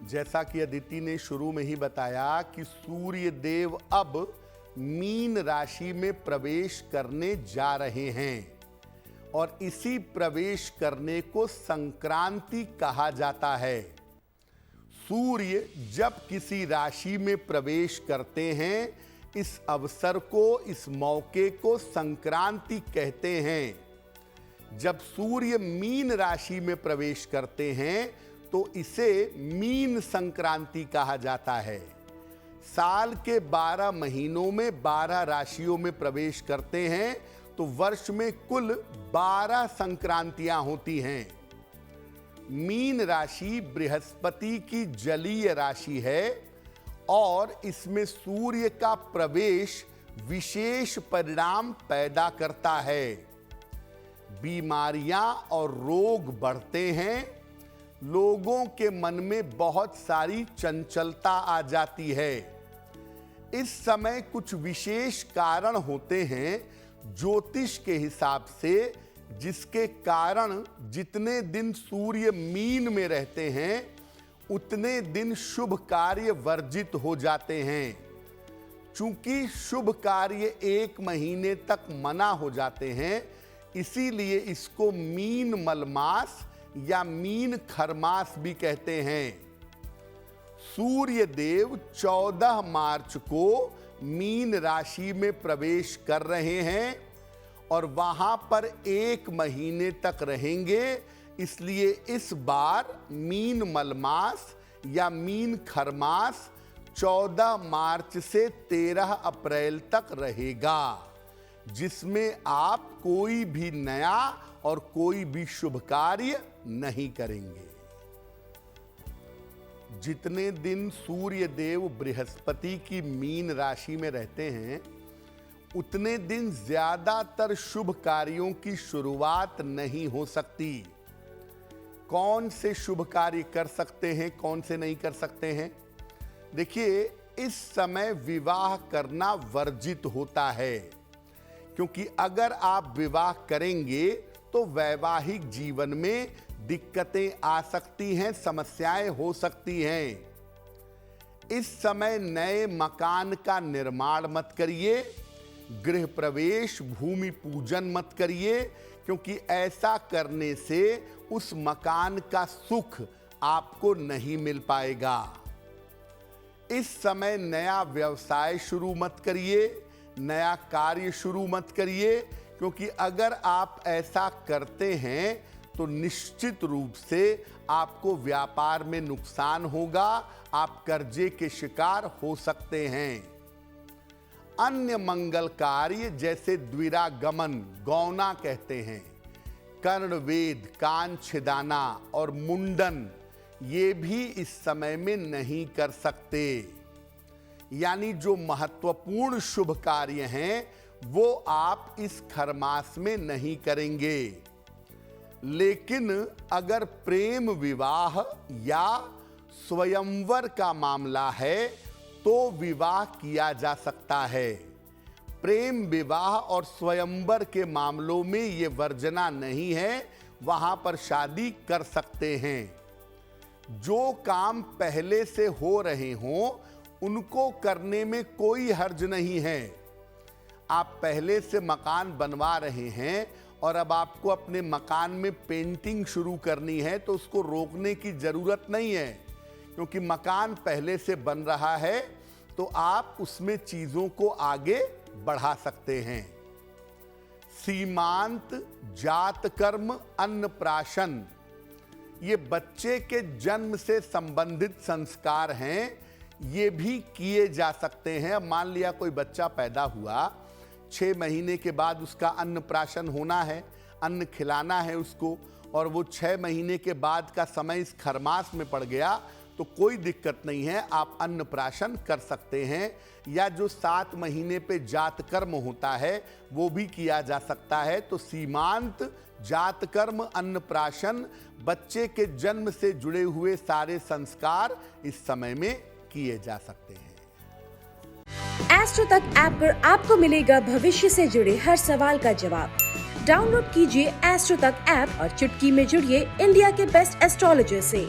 जैसा कि अदिति ने शुरू में ही बताया कि सूर्य देव अब मीन राशि में प्रवेश करने जा रहे हैं और इसी प्रवेश करने को संक्रांति कहा जाता है। सूर्य जब किसी राशि में प्रवेश करते हैं, इस अवसर को, इस मौके को संक्रांति कहते हैं। जब सूर्य मीन राशि में प्रवेश करते हैं तो इसे मीन संक्रांति कहा जाता है। साल के 12 महीनों में 12 राशियों में प्रवेश करते हैं तो वर्ष में कुल 12 संक्रांतियां होती हैं। मीन राशि बृहस्पति की जलीय राशि है और इसमें सूर्य का प्रवेश विशेष परिणाम पैदा करता है। बीमारियां और रोग बढ़ते हैं, लोगों के मन में बहुत सारी चंचलता आ जाती है। इस समय कुछ विशेष कारण होते हैं ज्योतिष के हिसाब से, जिसके कारण जितने दिन सूर्य मीन में रहते हैं उतने दिन शुभ कार्य वर्जित हो जाते हैं। चूंकि शुभ कार्य 1 महीने तक मना हो जाते हैं, इसीलिए इसको मीन मलमास या मीन खरमास भी कहते हैं। सूर्य देव 14 मार्च को मीन राशि में प्रवेश कर रहे हैं और वहां पर 1 महीने तक रहेंगे। इसलिए इस बार मीन मलमास या मीन खरमास 14 मार्च से 13 अप्रैल तक रहेगा, जिसमें आप कोई भी नया और कोई भी शुभ कार्य नहीं करेंगे। जितने दिन सूर्य देव बृहस्पति की मीन राशि में रहते हैं, उतने दिन ज्यादातर शुभ कार्यों की शुरुआत नहीं हो सकती। कौन से शुभ कार्य कर सकते हैं, कौन से नहीं कर सकते हैं? देखिए, इस समय विवाह करना वर्जित होता है, क्योंकि अगर आप विवाह करेंगे तो वैवाहिक जीवन में दिक्कतें आ सकती हैं, समस्याएं हो सकती हैं। इस समय नए मकान का निर्माण मत करिए, गृह प्रवेश, भूमि पूजन मत करिए, क्योंकि ऐसा करने से उस मकान का सुख आपको नहीं मिल पाएगा। इस समय नया व्यवसाय शुरू मत करिए, नया कार्य शुरू मत करिए, क्योंकि अगर आप ऐसा करते हैं तो निश्चित रूप से आपको व्यापार में नुकसान होगा, आप कर्जे के शिकार हो सकते हैं। अन्य मंगल कार्य जैसे द्विरागमन, गौना कहते हैं, कर्णवेद, कान छिदाना और मुंडन, ये भी इस समय में नहीं कर सकते। यानी जो महत्वपूर्ण शुभ कार्य हैं वो आप इस खरमास में नहीं करेंगे। लेकिन अगर प्रेम विवाह या स्वयंवर का मामला है तो विवाह किया जा सकता है। प्रेम विवाह और स्वयंवर के मामलों में ये वर्जना नहीं है, वहां पर शादी कर सकते हैं। जो काम पहले से हो रहे हों उनको करने में कोई हर्ज नहीं है। आप पहले से मकान बनवा रहे हैं और अब आपको अपने मकान में पेंटिंग शुरू करनी है तो उसको रोकने की जरूरत नहीं है, क्योंकि मकान पहले से बन रहा है तो आप उसमें चीजों को आगे बढ़ा सकते हैं। सीमांत, जात कर्म, अन्नप्राशन, ये बच्चे के जन्म से संबंधित संस्कार हैं, ये भी किए जा सकते हैं। मान लिया कोई बच्चा पैदा हुआ, 6 महीने के बाद उसका अन्नप्राशन होना है, अन्न खिलाना है उसको, और वो 6 महीने के बाद का समय इस खरमास में पड़ गया तो कोई दिक्कत नहीं है, आप अन्नप्राशन कर सकते हैं। या जो 7 महीने पे जात कर्म होता है वो भी किया जा सकता है। तो सीमांत, जात कर्म, अन्नप्राशन, बच्चे के जन्म से जुड़े हुए सारे संस्कार इस समय में किए जा सकते हैं। एस्ट्रो तक ऐप पर आपको मिलेगा भविष्य से जुड़े हर सवाल का जवाब। डाउनलोड कीजिए एस्ट्रो तक ऐप और चुटकी में जुड़िए इंडिया के बेस्ट एस्ट्रोलॉजर से।